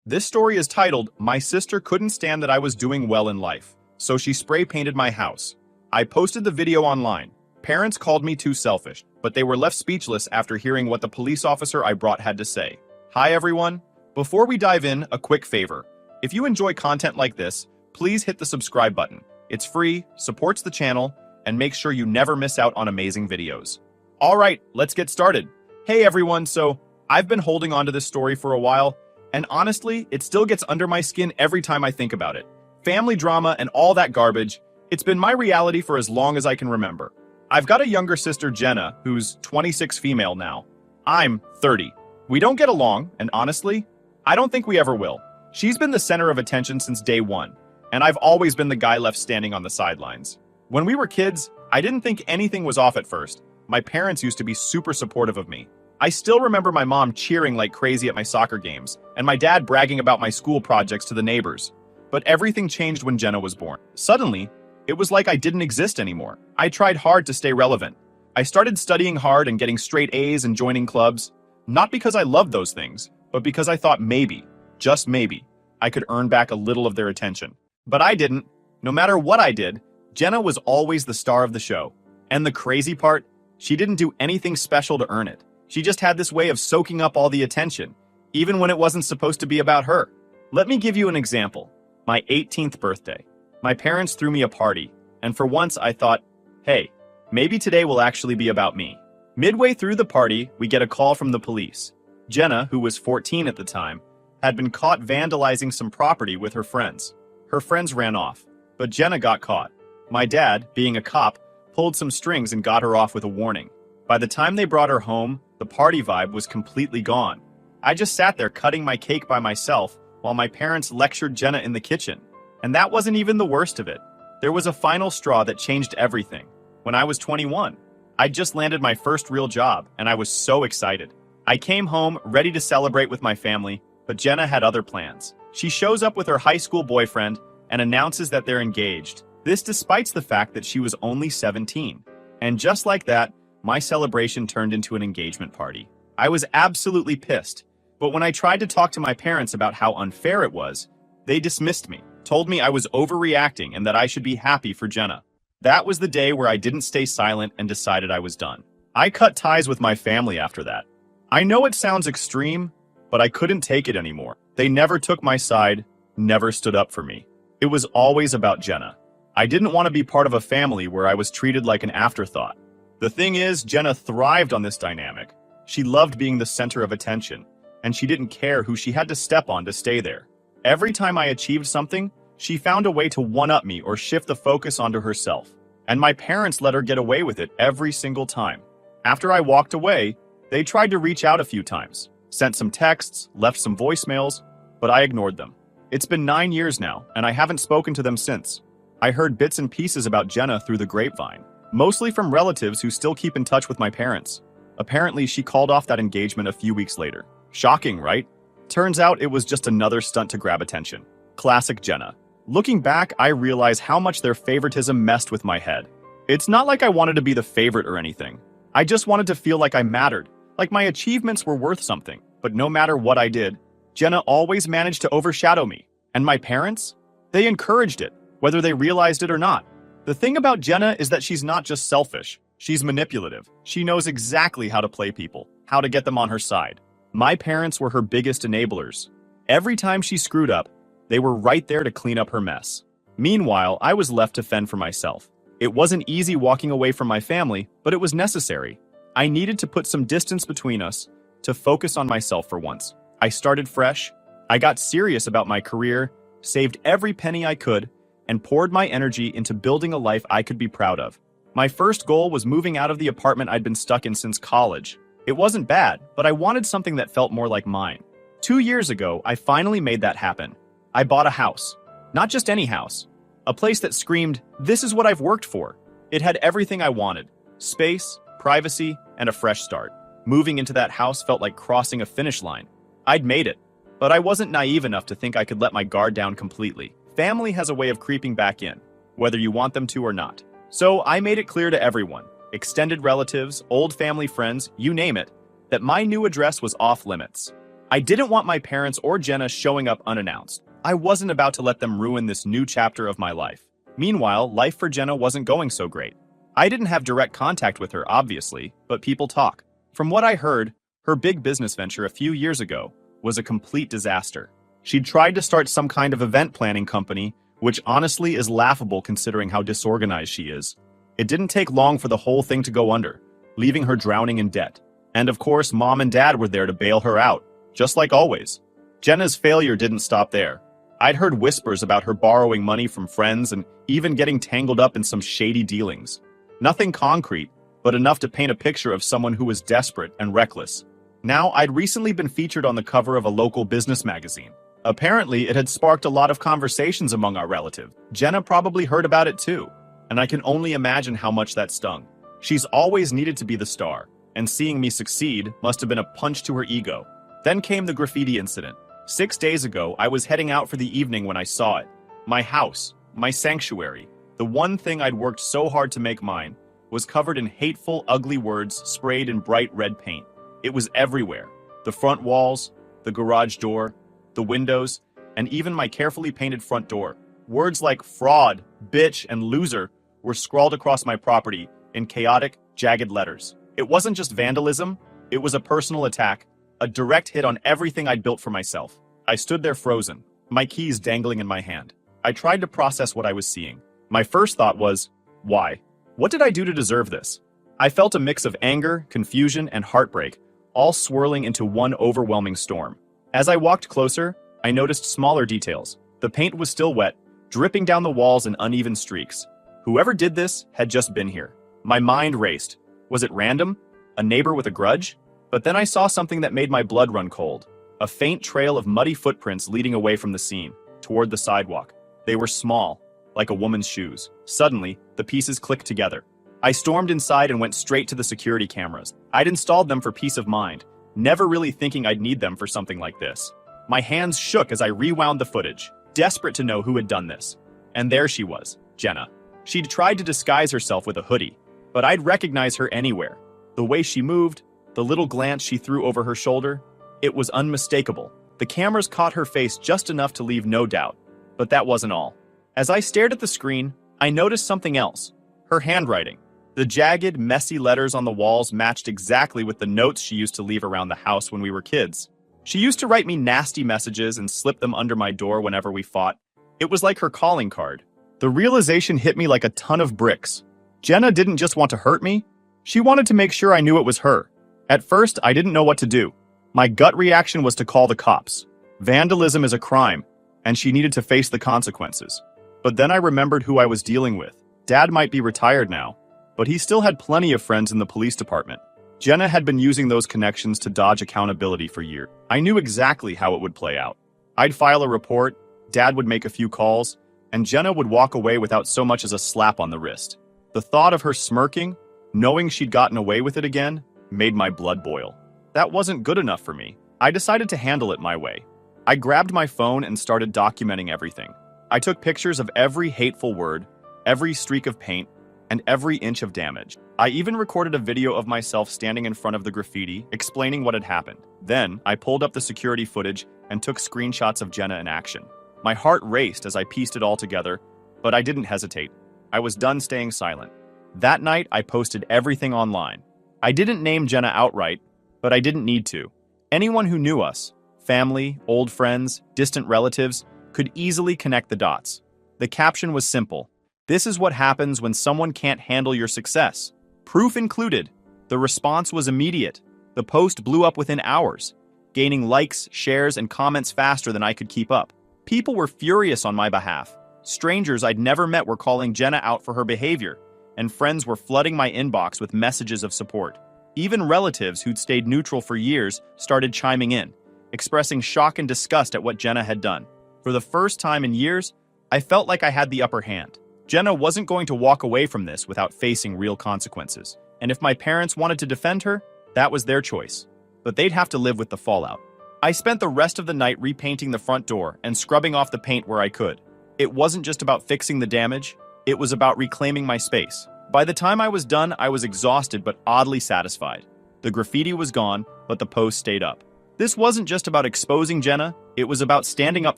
This story is titled, "My Sister Couldn't Stand That I Was Doing Well in Life, so she spray painted my house." I posted the video online. Parents called me too selfish, but they were left speechless after hearing what the police officer I brought had to say. Hi everyone. Before we dive in, a quick favor. If you enjoy content like this, please hit the subscribe button. It's free, supports the channel, and makes sure you never miss out on amazing videos. Alright, let's get started. Hey everyone, so I've been holding on to this story for a while, and honestly, it still gets under my skin every time I think about it. Family drama and all that garbage, it's been my reality for as long as I can remember. I've got a younger sister, Jenna, who's 26 female now. I'm 30. We don't get along, and honestly, I don't think we ever will. She's been the center of attention since day one, and I've always been the guy left standing on the sidelines. When we were kids, I didn't think anything was off at first. My parents used to be super supportive of me. I still remember my mom cheering like crazy at my soccer games, and my dad bragging about my school projects to the neighbors. But everything changed when Jenna was born. Suddenly, it was like I didn't exist anymore. I tried hard to stay relevant. I started studying hard and getting straight A's and joining clubs, not because I loved those things, but because I thought maybe, just maybe, I could earn back a little of their attention. But I didn't. No matter what I did, Jenna was always the star of the show. And the crazy part, she didn't do anything special to earn it. She just had this way of soaking up all the attention, even when it wasn't supposed to be about her. Let me give you an example. My 18th birthday. My parents threw me a party, and for once I thought, hey, maybe today will actually be about me. Midway through the party, we get a call from the police. Jenna, who was 14 at the time, had been caught vandalizing some property with her friends. Her friends ran off, but Jenna got caught. My dad, being a cop, pulled some strings and got her off with a warning. By the time they brought her home, the party vibe was completely gone. I just sat there cutting my cake by myself while my parents lectured Jenna in the kitchen. And that wasn't even the worst of it. There was a final straw that changed everything. When I was 21, I'd just landed my first real job, and I was so excited. I came home ready to celebrate with my family, but Jenna had other plans. She shows up with her high school boyfriend and announces that they're engaged. This despite the fact that she was only 17. And just like that, my celebration turned into an engagement party. I was absolutely pissed, but when I tried to talk to my parents about how unfair it was, they dismissed me, told me I was overreacting and that I should be happy for Jenna. That was the day where I didn't stay silent and decided I was done. I cut ties with my family after that. I know it sounds extreme, but I couldn't take it anymore. They never took my side, never stood up for me. It was always about Jenna. I didn't want to be part of a family where I was treated like an afterthought. The thing is, Jenna thrived on this dynamic. She loved being the center of attention, and she didn't care who she had to step on to stay there. Every time I achieved something, she found a way to one-up me or shift the focus onto herself. And my parents let her get away with it every single time. After I walked away, they tried to reach out a few times, sent some texts, left some voicemails, but I ignored them. It's been 9 years now, and I haven't spoken to them since. I heard bits and pieces about Jenna through the grapevine, mostly from relatives who still keep in touch with my parents. Apparently, she called off that engagement a few weeks later. Shocking, right? Turns out it was just another stunt to grab attention. Classic Jenna. Looking back, I realize how much their favoritism messed with my head. It's not like I wanted to be the favorite or anything. I just wanted to feel like I mattered, like my achievements were worth something. But no matter what I did, Jenna always managed to overshadow me. And my parents? They encouraged it, whether they realized it or not. The thing about Jenna is that she's not just selfish. She's manipulative. She knows exactly how to play people, how to get them on her side. My parents were her biggest enablers. Every time she screwed up, they were right there to clean up her mess. Meanwhile, I was left to fend for myself. It wasn't easy walking away from my family, but it was necessary. I needed to put some distance between us, to focus on myself for once. I started fresh. I got serious about my career, saved every penny I could, and poured my energy into building a life I could be proud of. My first goal was moving out of the apartment I'd been stuck in since college. It wasn't bad, but I wanted something that felt more like mine. 2 years ago, I finally made that happen. I bought a house. Not just any house. A place that screamed, "This is what I've worked for." It had everything I wanted. Space, privacy, and a fresh start. Moving into that house felt like crossing a finish line. I'd made it, but I wasn't naive enough to think I could let my guard down completely. Family has a way of creeping back in, whether you want them to or not. So I made it clear to everyone, extended relatives, old family friends, you name it, that my new address was off limits. I didn't want my parents or Jenna showing up unannounced. I wasn't about to let them ruin this new chapter of my life. Meanwhile, life for Jenna wasn't going so great. I didn't have direct contact with her, obviously, but people talk. From what I heard, her big business venture a few years ago was a complete disaster. She'd tried to start some kind of event planning company, which honestly is laughable considering how disorganized she is. It didn't take long for the whole thing to go under, leaving her drowning in debt. And of course, Mom and Dad were there to bail her out, just like always. Jenna's failure didn't stop there. I'd heard whispers about her borrowing money from friends and even getting tangled up in some shady dealings. Nothing concrete, but enough to paint a picture of someone who was desperate and reckless. Now, I'd recently been featured on the cover of a local business magazine. Apparently, it had sparked a lot of conversations among our relatives. Jenna probably heard about it too, and I can only imagine how much that stung. She's always needed to be the star, and seeing me succeed must have been a punch to her ego. Then came the graffiti incident. 6 days ago, I was heading out for the evening when I saw it. My house, my sanctuary, the one thing I'd worked so hard to make mine, was covered in hateful, ugly words sprayed in bright red paint. It was everywhere. The front walls, the garage door, the windows, and even my carefully painted front door. Words like fraud, bitch, and loser were scrawled across my property in chaotic, jagged letters. It wasn't just vandalism, it was a personal attack, a direct hit on everything I'd built for myself. I stood there frozen, my keys dangling in my hand. I tried to process what I was seeing. My first thought was, why? What did I do to deserve this? I felt a mix of anger, confusion, and heartbreak, all swirling into one overwhelming storm. As I walked closer, I noticed smaller details. The paint was still wet, dripping down the walls in uneven streaks. Whoever did this had just been here. My mind raced. Was it random? A neighbor with a grudge? But then I saw something that made my blood run cold. A faint trail of muddy footprints leading away from the scene, toward the sidewalk. They were small, like a woman's shoes. Suddenly, the pieces clicked together. I stormed inside and went straight to the security cameras. I'd installed them for peace of mind, never really thinking I'd need them for something like this. My hands shook as I rewound the footage, desperate to know who had done this. And there she was, Jenna. She'd tried to disguise herself with a hoodie, but I'd recognize her anywhere. The way she moved, the little glance she threw over her shoulder, it was unmistakable. The cameras caught her face just enough to leave no doubt. But that wasn't all. As I stared at the screen, I noticed something else. Her handwriting. The jagged, messy letters on the walls matched exactly with the notes she used to leave around the house when we were kids. She used to write me nasty messages and slip them under my door whenever we fought. It was like her calling card. The realization hit me like a ton of bricks. Jenna didn't just want to hurt me. She wanted to make sure I knew it was her. At first, I didn't know what to do. My gut reaction was to call the cops. Vandalism is a crime, and she needed to face the consequences. But then I remembered who I was dealing with. Dad might be retired now, but he still had plenty of friends in the police department. Jenna had been using those connections to dodge accountability for years. I knew exactly how it would play out. I'd file a report, Dad would make a few calls, and Jenna would walk away without so much as a slap on the wrist. The thought of her smirking, knowing she'd gotten away with it again, made my blood boil. That wasn't good enough for me. I decided to handle it my way. I grabbed my phone and started documenting everything. I took pictures of every hateful word, every streak of paint, and every inch of damage. I even recorded a video of myself standing in front of the graffiti, explaining what had happened. Then, I pulled up the security footage and took screenshots of Jenna in action. My heart raced as I pieced it all together, but I didn't hesitate. I was done staying silent. That night, I posted everything online. I didn't name Jenna outright, but I didn't need to. Anyone who knew us, family, old friends, distant relatives, could easily connect the dots. The caption was simple. This is what happens when someone can't handle your success. Proof included. The response was immediate. The post blew up within hours, gaining likes, shares, and comments faster than I could keep up. People were furious on my behalf. Strangers I'd never met were calling Jenna out for her behavior, and friends were flooding my inbox with messages of support. Even relatives who'd stayed neutral for years started chiming in, expressing shock and disgust at what Jenna had done. For the first time in years, I felt like I had the upper hand. Jenna wasn't going to walk away from this without facing real consequences. And if my parents wanted to defend her, that was their choice. But they'd have to live with the fallout. I spent the rest of the night repainting the front door and scrubbing off the paint where I could. It wasn't just about fixing the damage, it was about reclaiming my space. By the time I was done, I was exhausted but oddly satisfied. The graffiti was gone, but the post stayed up. This wasn't just about exposing Jenna, it was about standing up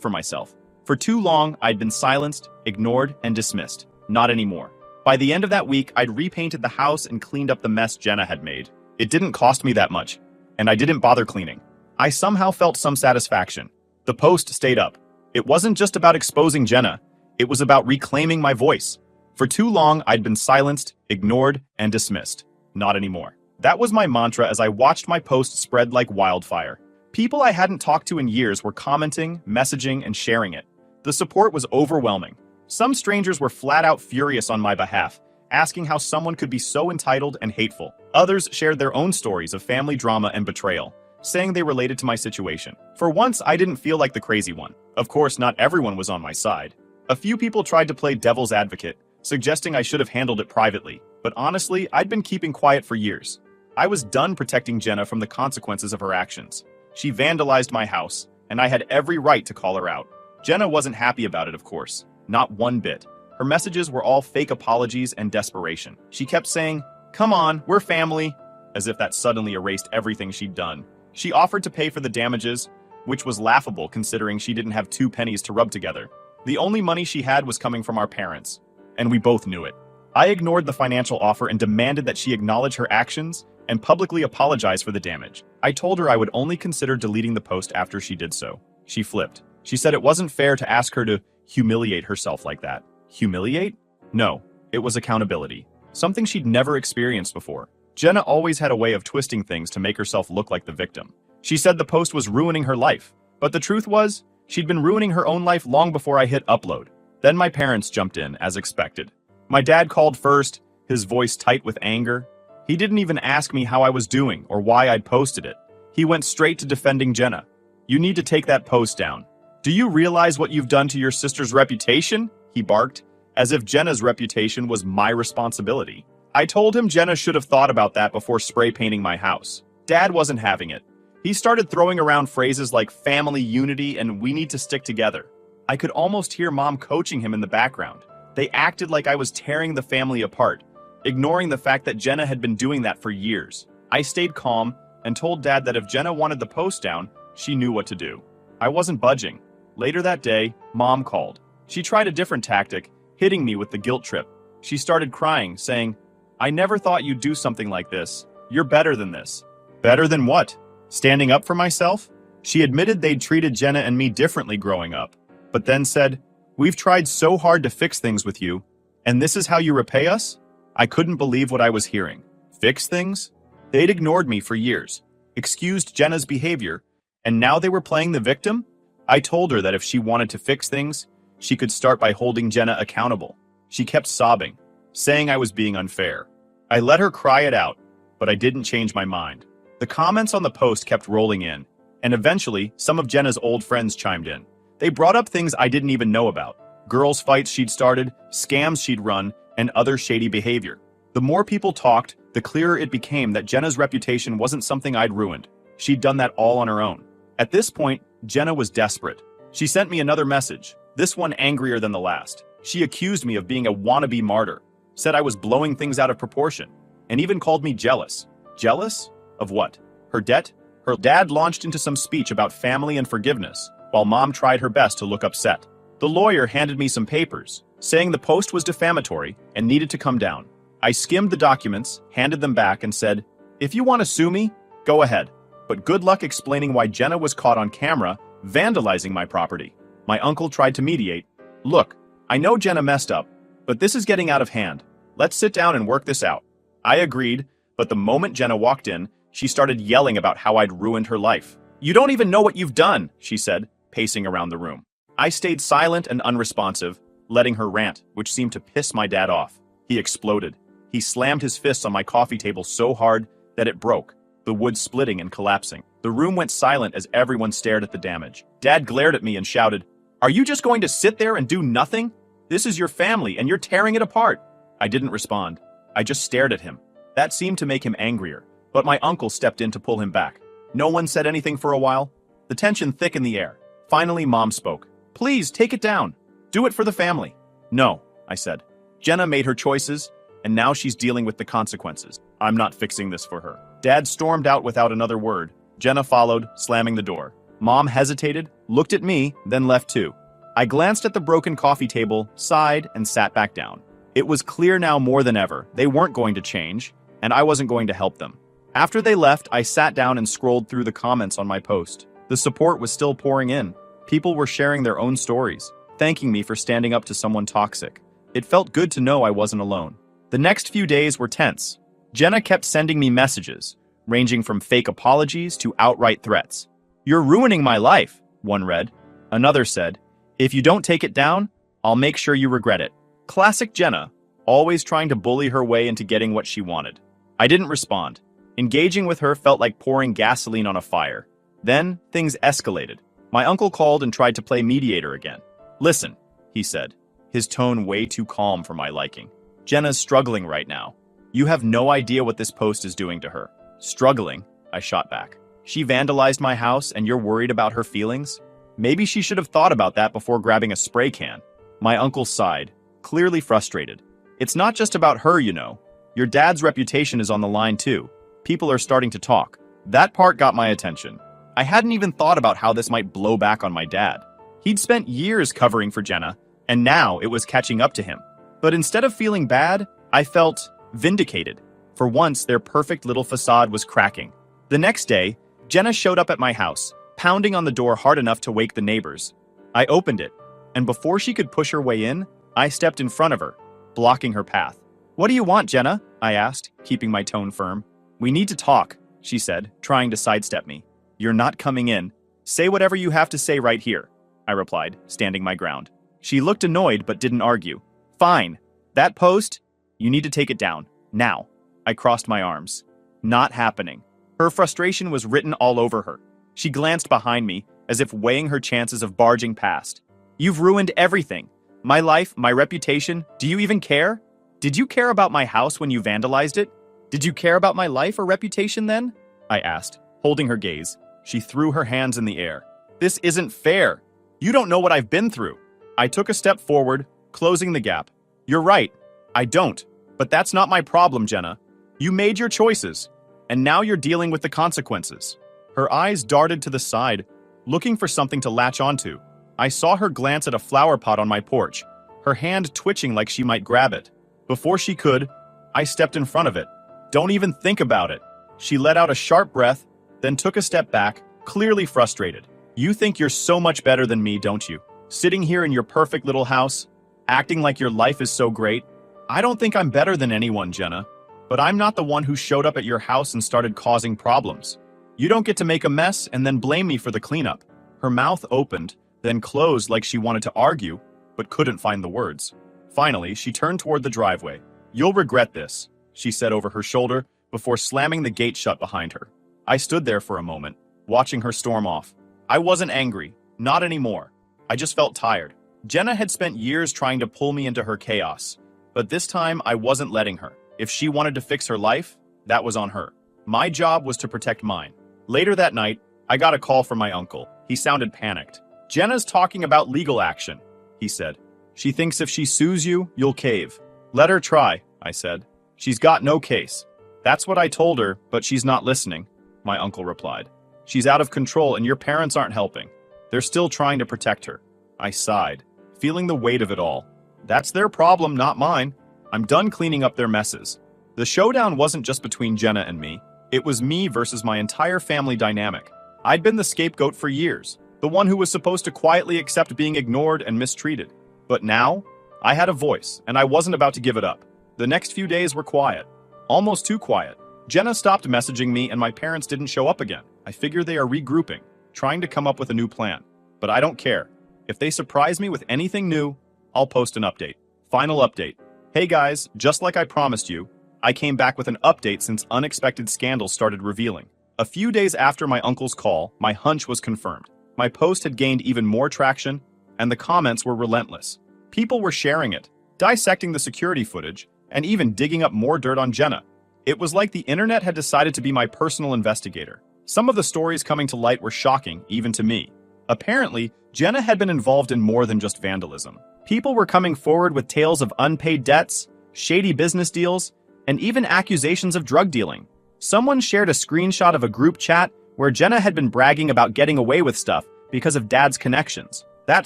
for myself. For too long, I'd been silenced, ignored, and dismissed. Not anymore. By the end of that week, I'd repainted the house and cleaned up the mess Jenna had made. It didn't cost me that much, and I didn't bother cleaning. I somehow felt some satisfaction. The post stayed up. It wasn't just about exposing Jenna, it was about reclaiming my voice. For too long, I'd been silenced, ignored, and dismissed. Not anymore. That was my mantra as I watched my post spread like wildfire. People I hadn't talked to in years were commenting, messaging, and sharing it. The support was overwhelming. Some strangers were flat out furious on my behalf, asking how someone could be so entitled and hateful. Others shared their own stories of family drama and betrayal, saying they related to my situation. For once, I didn't feel like the crazy one. Of course, not everyone was on my side. A few people tried to play devil's advocate, suggesting I should have handled it privately. But honestly, I'd been keeping quiet for years. I was done protecting Jenna from the consequences of her actions. She vandalized my house, and I had every right to call her out. Jenna wasn't happy about it, of course. Not one bit. Her messages were all fake apologies and desperation. She kept saying, "Come on, we're family," as if that suddenly erased everything she'd done. She offered to pay for the damages, which was laughable considering she didn't have 2 pennies to rub together. The only money she had was coming from our parents, and we both knew it. I ignored the financial offer and demanded that she acknowledge her actions and publicly apologize for the damage. I told her I would only consider deleting the post after she did so. She flipped. She said it wasn't fair to ask her to humiliate herself like that. Humiliate? No, it was accountability. Something she'd never experienced before. Jenna always had a way of twisting things to make herself look like the victim. She said the post was ruining her life, but the truth was, she'd been ruining her own life long before I hit upload. Then my parents jumped in, as expected. My dad called first, his voice tight with anger. He didn't even ask me how I was doing or why I'd posted it. He went straight to defending Jenna. "You need to take that post down. Do you realize what you've done to your sister's reputation?" he barked, as if Jenna's reputation was my responsibility. I told him Jenna should have thought about that before spray painting my house. Dad wasn't having it. He started throwing around phrases like family unity and we need to stick together. I could almost hear Mom coaching him in the background. They acted like I was tearing the family apart, ignoring the fact that Jenna had been doing that for years. I stayed calm and told Dad that if Jenna wanted the post down, she knew what to do. I wasn't budging. Later that day, Mom called. She tried a different tactic, hitting me with the guilt trip. She started crying, saying, "I never thought you'd do something like this. You're better than this." Better than what? Standing up for myself? She admitted they'd treated Jenna and me differently growing up, but then said, "We've tried so hard to fix things with you, and this is how you repay us?" I couldn't believe what I was hearing. Fix things? They'd ignored me for years, excused Jenna's behavior, and now they were playing the victim? I told her that if she wanted to fix things, she could start by holding Jenna accountable. She kept sobbing, saying I was being unfair. I let her cry it out, but I didn't change my mind. The comments on the post kept rolling in, and eventually, some of Jenna's old friends chimed in. They brought up things I didn't even know about. Girls' fights she'd started, scams she'd run, and other shady behavior. The more people talked, the clearer it became that Jenna's reputation wasn't something I'd ruined. She'd done that all on her own. At this point, Jenna was desperate. She sent me another message, this one angrier than the last. She accused me of being a wannabe martyr, said I was blowing things out of proportion, and even called me jealous. Jealous? Of what? Her debt? Her dad launched into some speech about family and forgiveness, while Mom tried her best to look upset. The lawyer handed me some papers, saying the post was defamatory and needed to come down. I skimmed the documents, handed them back, and said, "If you want to sue me, go ahead. But good luck explaining why Jenna was caught on camera vandalizing my property." My uncle tried to mediate. "Look, I know Jenna messed up, but this is getting out of hand. Let's sit down and work this out." I agreed, but the moment Jenna walked in, she started yelling about how I'd ruined her life. "You don't even know what you've done," she said, pacing around the room. I stayed silent and unresponsive, letting her rant, which seemed to piss my dad off. He exploded. He slammed his fists on my coffee table so hard that it broke, the wood splitting and collapsing. The room went silent as everyone stared at the damage. Dad glared at me and shouted, "Are you just going to sit there and do nothing? This is your family and you're tearing it apart." I didn't respond. I just stared at him. That seemed to make him angrier, but my uncle stepped in to pull him back. No one said anything for a while. The tension thick in the air. Finally, Mom spoke. "Please, take it down. Do it for the family." "No," I said. "Jenna made her choices, and now she's dealing with the consequences. I'm not fixing this for her." Dad stormed out without another word, Jenna followed, slamming the door. Mom hesitated, looked at me, then left too. I glanced at the broken coffee table, sighed, and sat back down. It was clear now more than ever they weren't going to change, and I wasn't going to help them. After they left, I sat down and scrolled through the comments on my post. The support was still pouring in. People were sharing their own stories, thanking me for standing up to someone toxic. It felt good to know I wasn't alone. The next few days were tense. Jenna kept sending me messages, ranging from fake apologies to outright threats. "You're ruining my life," one read. Another said, "If you don't take it down, I'll make sure you regret it." Classic Jenna, always trying to bully her way into getting what she wanted. I didn't respond. Engaging with her felt like pouring gasoline on a fire. Then, things escalated. My uncle called and tried to play mediator again. "Listen," he said, his tone way too calm for my liking. "Jenna's struggling right now. You have no idea what this post is doing to her." "Struggling?" I shot back. "She vandalized my house and you're worried about her feelings? Maybe she should have thought about that before grabbing a spray can." My uncle sighed, clearly frustrated. "It's not just about her, you know. Your dad's reputation is on the line too. People are starting to talk." That part got my attention. I hadn't even thought about how this might blow back on my dad. He'd spent years covering for Jenna, and now it was catching up to him. But instead of feeling bad, I felt vindicated. For once, their perfect little facade was cracking. The next day, Jenna showed up at my house, pounding on the door hard enough to wake the neighbors. I opened it, and before she could push her way in, I stepped in front of her, blocking her path. "What do you want, Jenna?" I asked, keeping my tone firm. "We need to talk," she said, trying to sidestep me. "You're not coming in. Say whatever you have to say right here," I replied, standing my ground. She looked annoyed but didn't argue. "Fine. That post? You need to take it down. Now." I crossed my arms. Not happening. Her frustration was written all over her. She glanced behind me, as if weighing her chances of barging past. "You've ruined everything. My life, my reputation. Do you even care? Did you care about my house when you vandalized it? Did you care about my life or reputation then?" I asked, holding her gaze. She threw her hands in the air. "This isn't fair. You don't know what I've been through." I took a step forward, closing the gap. "You're right. I don't. But that's not my problem, Jenna. You made your choices, and now you're dealing with the consequences." Her eyes darted to the side, looking for something to latch onto. I saw her glance at a flower pot on my porch, her hand twitching like she might grab it. Before she could, I stepped in front of it. "Don't even think about it." She let out a sharp breath, then took a step back, clearly frustrated. "You think you're so much better than me, don't you? Sitting here in your perfect little house, acting like your life is so great. I don't think I'm better than anyone, Jenna. But I'm not the one who showed up at your house and started causing problems. You don't get to make a mess and then blame me for the cleanup." Her mouth opened, then closed like she wanted to argue, but couldn't find the words. Finally, she turned toward the driveway. "You'll regret this," she said over her shoulder, before slamming the gate shut behind her. I stood there for a moment, watching her storm off. I wasn't angry, not anymore. I just felt tired. Jenna had spent years trying to pull me into her chaos, but this time I wasn't letting her. If she wanted to fix her life, that was on her. My job was to protect mine. Later that night, I got a call from my uncle. He sounded panicked. "Jenna's talking about legal action," he said. "She thinks if she sues you, you'll cave." "Let her try," I said. "She's got no case." "That's what I told her, but she's not listening," my uncle replied. "She's out of control and your parents aren't helping. They're still trying to protect her." I sighed, feeling the weight of it all. That's their problem, not mine. I'm done cleaning up their messes. The showdown wasn't just between Jenna and me. It was me versus my entire family dynamic. I'd been the scapegoat for years, the one who was supposed to quietly accept being ignored and mistreated. But now, I had a voice, and I wasn't about to give it up. The next few days were quiet. Almost too quiet. Jenna stopped messaging me and my parents didn't show up again. I figure they are regrouping, trying to come up with a new plan. But I don't care. If they surprise me with anything new, I'll post an update. Final update. Hey guys, just like I promised you, I came back with an update since unexpected scandals started revealing. A few days after my uncle's call, my hunch was confirmed. My post had gained even more traction, and the comments were relentless. People were sharing it, dissecting the security footage, and even digging up more dirt on Jenna. It was like the internet had decided to be my personal investigator. Some of the stories coming to light were shocking, even to me. Apparently, Jenna had been involved in more than just vandalism. People were coming forward with tales of unpaid debts, shady business deals, and even accusations of drug dealing. Someone shared a screenshot of a group chat where Jenna had been bragging about getting away with stuff because of Dad's connections. That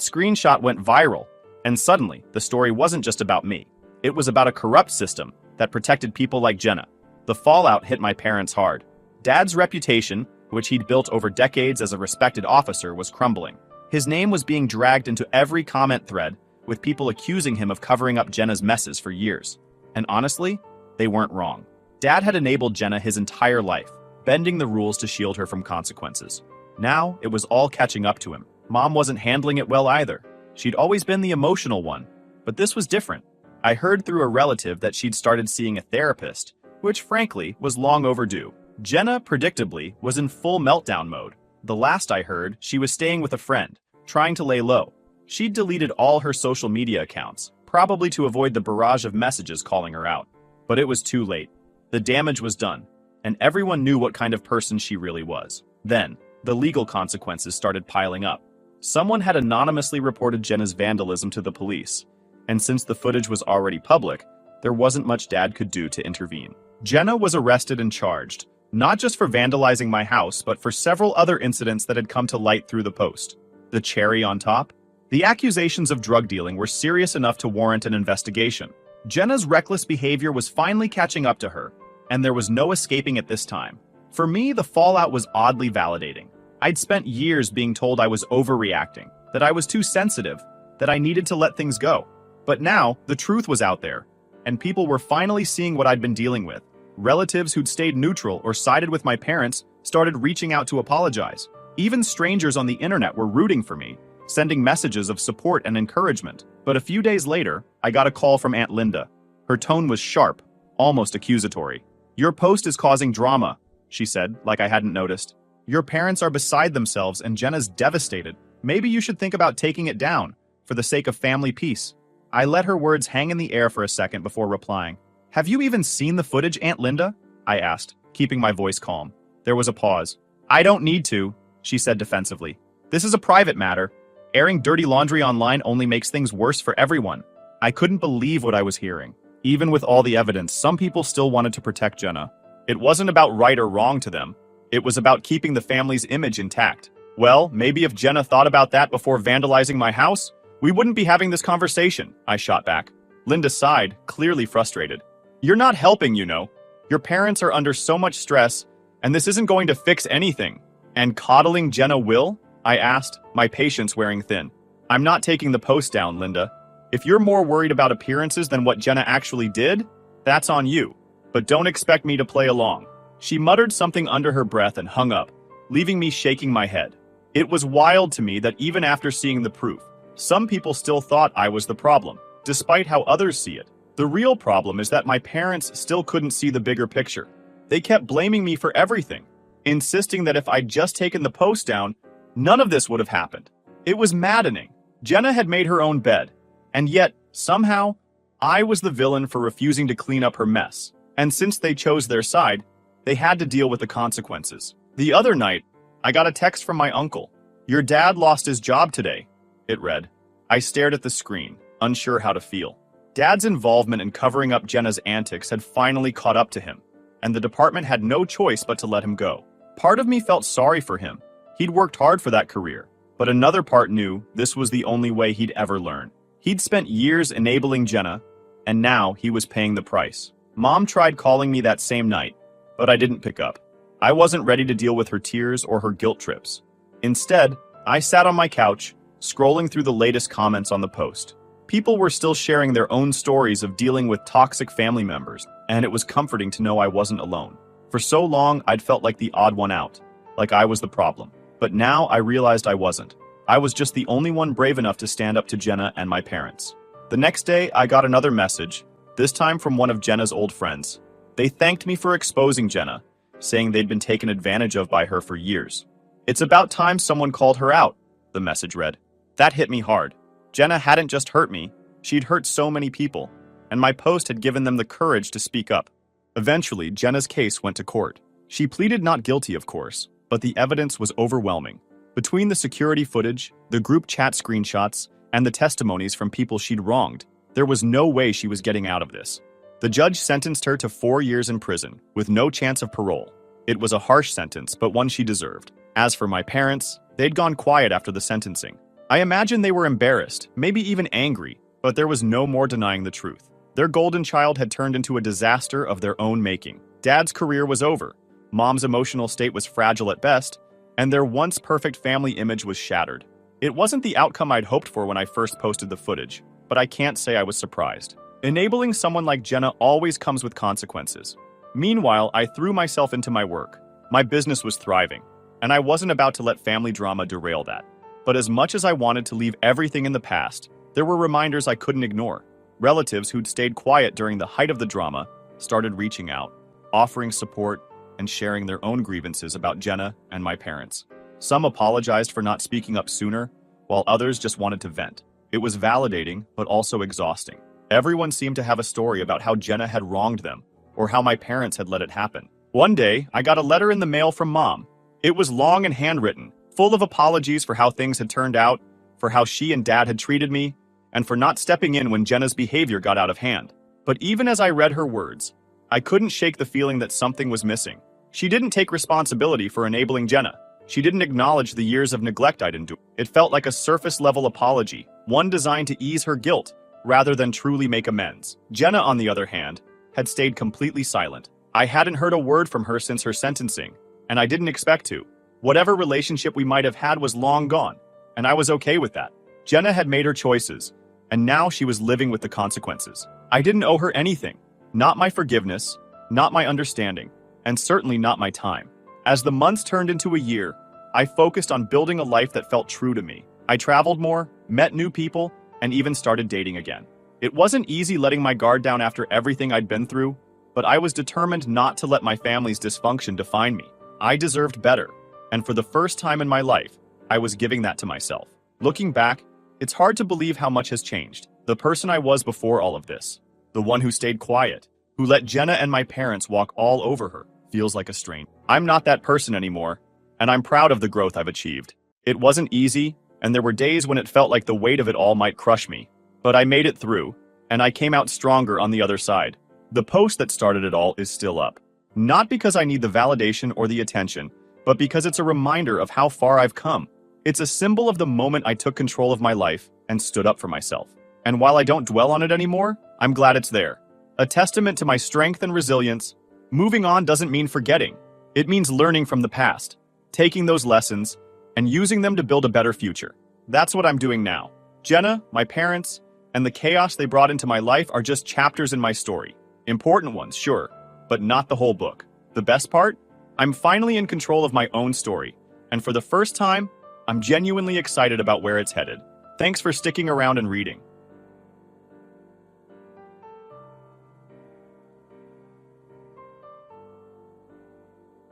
screenshot went viral, and suddenly, the story wasn't just about me. It was about a corrupt system that protected people like Jenna. The fallout hit my parents hard. Dad's reputation, which he'd built over decades as a respected officer, was crumbling. His name was being dragged into every comment thread, with people accusing him of covering up Jenna's messes for years. And honestly, they weren't wrong. Dad had enabled Jenna his entire life, bending the rules to shield her from consequences. Now, it was all catching up to him. Mom wasn't handling it well either. She'd always been the emotional one, but this was different. I heard through a relative that she'd started seeing a therapist, which frankly was long overdue. Jenna, predictably, was in full meltdown mode. The last I heard, she was staying with a friend, trying to lay low. She'd deleted all her social media accounts, probably to avoid the barrage of messages calling her out. But it was too late. The damage was done, and everyone knew what kind of person she really was. Then, the legal consequences started piling up. Someone had anonymously reported Jenna's vandalism to the police, and since the footage was already public, there wasn't much Dad could do to intervene. Jenna was arrested and charged, not just for vandalizing my house, but for several other incidents that had come to light through the post. The cherry on top? The accusations of drug dealing were serious enough to warrant an investigation. Jenna's reckless behavior was finally catching up to her, and there was no escaping it this time. For me, the fallout was oddly validating. I'd spent years being told I was overreacting, that I was too sensitive, that I needed to let things go. But now, the truth was out there, and people were finally seeing what I'd been dealing with. Relatives who'd stayed neutral or sided with my parents started reaching out to apologize. Even strangers on the internet were rooting for me, sending messages of support and encouragement. But a few days later, I got a call from Aunt Linda. Her tone was sharp, almost accusatory. "Your post is causing drama," she said, like I hadn't noticed. "Your parents are beside themselves and Jenna's devastated. Maybe you should think about taking it down, for the sake of family peace." I let her words hang in the air for a second before replying. "Have you even seen the footage, Aunt Linda?" I asked, keeping my voice calm. There was a pause. "I don't need to," she said defensively. "This is a private matter. Airing dirty laundry online only makes things worse for everyone." I couldn't believe what I was hearing. Even with all the evidence, some people still wanted to protect Jenna. It wasn't about right or wrong to them. It was about keeping the family's image intact. Well, maybe if Jenna thought about that before vandalizing my house, we wouldn't be having this conversation, I shot back. Linda sighed, clearly frustrated. "You're not helping, you know. Your parents are under so much stress, and this isn't going to fix anything." "And coddling Jenna will?" I asked, my patience wearing thin. "I'm not taking the post down, Linda. If you're more worried about appearances than what Jenna actually did, that's on you. But don't expect me to play along." She muttered something under her breath and hung up, leaving me shaking my head. It was wild to me that even after seeing the proof, some people still thought I was the problem, despite how others see it. The real problem is that my parents still couldn't see the bigger picture. They kept blaming me for everything, insisting that if I'd just taken the post down, none of this would have happened. It was maddening. Jenna had made her own bed, and yet, somehow, I was the villain for refusing to clean up her mess. And since they chose their side, they had to deal with the consequences. The other night, I got a text from my uncle. "Your dad lost his job today," it read. I stared at the screen, unsure how to feel. Dad's involvement in covering up Jenna's antics had finally caught up to him, and the department had no choice but to let him go. Part of me felt sorry for him. He'd worked hard for that career, but another part knew this was the only way he'd ever learn. He'd spent years enabling Jenna, and now he was paying the price. Mom tried calling me that same night, but I didn't pick up. I wasn't ready to deal with her tears or her guilt trips. Instead, I sat on my couch, scrolling through the latest comments on the post. People were still sharing their own stories of dealing with toxic family members, and it was comforting to know I wasn't alone. For so long, I'd felt like the odd one out, like I was the problem. But now I realized I wasn't. I was just the only one brave enough to stand up to Jenna and my parents. The next day, I got another message, this time from one of Jenna's old friends. They thanked me for exposing Jenna, saying they'd been taken advantage of by her for years. "It's about time someone called her out," the message read. That hit me hard. Jenna hadn't just hurt me, she'd hurt so many people, and my post had given them the courage to speak up. Eventually, Jenna's case went to court. She pleaded not guilty, of course, but the evidence was overwhelming. Between the security footage, the group chat screenshots, and the testimonies from people she'd wronged, there was no way she was getting out of this. The judge sentenced her to 4 years in prison, with no chance of parole. It was a harsh sentence, but one she deserved. As for my parents, they'd gone quiet after the sentencing. I imagine they were embarrassed, maybe even angry, but there was no more denying the truth. Their golden child had turned into a disaster of their own making. Dad's career was over, Mom's emotional state was fragile at best, and their once perfect family image was shattered. It wasn't the outcome I'd hoped for when I first posted the footage, but I can't say I was surprised. Enabling someone like Jenna always comes with consequences. Meanwhile, I threw myself into my work. My business was thriving, and I wasn't about to let family drama derail that. But as much as I wanted to leave everything in the past, there were reminders I couldn't ignore. Relatives who'd stayed quiet during the height of the drama started reaching out, offering support, and sharing their own grievances about Jenna and my parents. Some apologized for not speaking up sooner, while others just wanted to vent. It was validating, but also exhausting. Everyone seemed to have a story about how Jenna had wronged them, or how my parents had let it happen. One day, I got a letter in the mail from Mom. It was long and handwritten, full of apologies for how things had turned out, for how she and Dad had treated me, and for not stepping in when Jenna's behavior got out of hand. But even as I read her words, I couldn't shake the feeling that something was missing. She didn't take responsibility for enabling Jenna. She didn't acknowledge the years of neglect I'd endured. It felt like a surface-level apology, one designed to ease her guilt, rather than truly make amends. Jenna, on the other hand, had stayed completely silent. I hadn't heard a word from her since her sentencing, and I didn't expect to. Whatever relationship we might have had was long gone, and I was okay with that. Jenna had made her choices, and now she was living with the consequences. I didn't owe her anything. Not my forgiveness, not my understanding, and certainly not my time. As the months turned into a year, I focused on building a life that felt true to me. I traveled more, met new people, and even started dating again. It wasn't easy letting my guard down after everything I'd been through, but I was determined not to let my family's dysfunction define me. I deserved better, and for the first time in my life, I was giving that to myself. Looking back, it's hard to believe how much has changed. The person I was before all of this, the one who stayed quiet, who let Jenna and my parents walk all over her, feels like a stranger. I'm not that person anymore, and I'm proud of the growth I've achieved. It wasn't easy, and there were days when it felt like the weight of it all might crush me. But I made it through, and I came out stronger on the other side. The post that started it all is still up. Not because I need the validation or the attention, but because it's a reminder of how far I've come. It's a symbol of the moment I took control of my life and stood up for myself. And while I don't dwell on it anymore, I'm glad it's there. A testament to my strength and resilience. Moving on doesn't mean forgetting. It means learning from the past, taking those lessons, and using them to build a better future. That's what I'm doing now. Jenna, my parents, and the chaos they brought into my life are just chapters in my story. Important ones, sure, but not the whole book. The best part? I'm finally in control of my own story, and for the first time, I'm genuinely excited about where it's headed. Thanks for sticking around and reading.